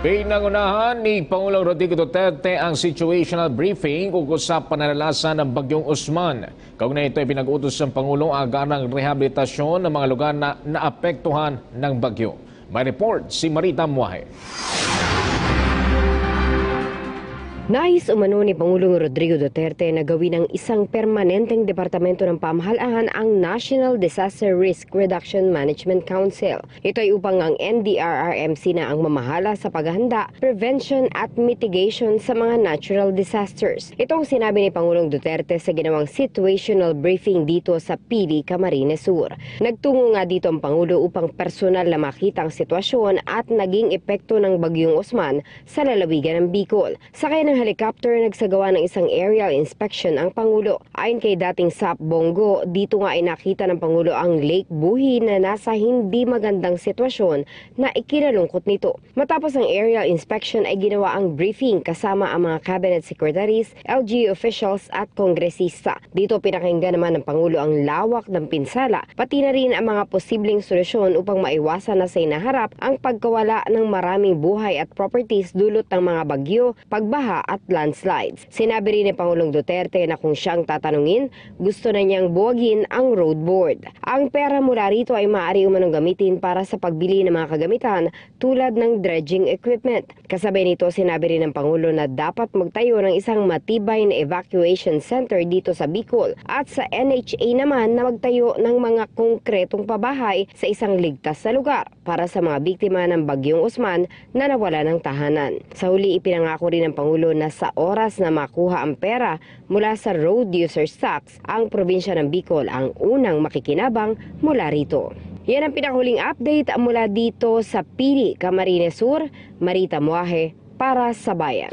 Pinangunahan ni Pangulong Rodrigo Duterte ang situational briefing ukol sa pananalasan ng Bagyong Usman. Kaugnay ito ay pinag-utos ng Pangulong agarang rehabilitasyon ng mga lugar na naapektuhan ng bagyo. May report si Marita Muahe. Nais umano ni Pangulong Rodrigo Duterte na gawin ng isang permanenteng departamento ng pamahalaan ang National Disaster Risk Reduction Management Council. Ito ay upang ang NDRRMC na ang mamahala sa paghahanda, prevention at mitigation sa mga natural disasters. Ito ang sinabi ni Pangulong Duterte sa ginawang situational briefing dito sa Pili, Camarines Sur. Nagtungo nga dito ang Pangulo upang personal na makita ang sitwasyon at naging epekto ng Bagyong Usman sa lalawigan ng Bicol. Sakay ng helicopter, nagsagawa ng isang aerial inspection ang Pangulo. Ayon kay dating SAP Bongo, dito nga ay nakita ng Pangulo ang Lake Buhi na nasa hindi magandang sitwasyon na ikinalungkot nito. Matapos ang aerial inspection ay ginawa ang briefing kasama ang mga cabinet secretaries, LGU officials at kongresista. Dito pinakinggan naman ng Pangulo ang lawak ng pinsala, pati na rin ang mga posibleng solusyon upang maiwasan na sa inaharap ang pagkawala ng maraming buhay at properties dulot ng mga bagyo, pagbaha at landslides. Sinabi rin ni Pangulong Duterte na kung siyang tatanungin, gusto na niyang buwagin ang road board. Ang pera mula rito ay maaari umanong gamitin para sa pagbili ng mga kagamitan tulad ng dredging equipment. Kasabay nito, sinabi rin ng Pangulo na dapat magtayo ng isang matibay na evacuation center dito sa Bicol at sa NHA naman na magtayo ng mga konkretong pabahay sa isang ligtas na lugar para sa mga biktima ng Bagyong Usman na nawala ng tahanan. Sa huli, ipinangako rin ng Pangulo na sa oras na makuha ang pera mula sa road users tax, ang probinsya ng Bicol ang unang makikinabang mula rito. Yan ang pinakahuling update mula dito sa Pili, Camarines Sur. Marita Muahe para sa Bayan.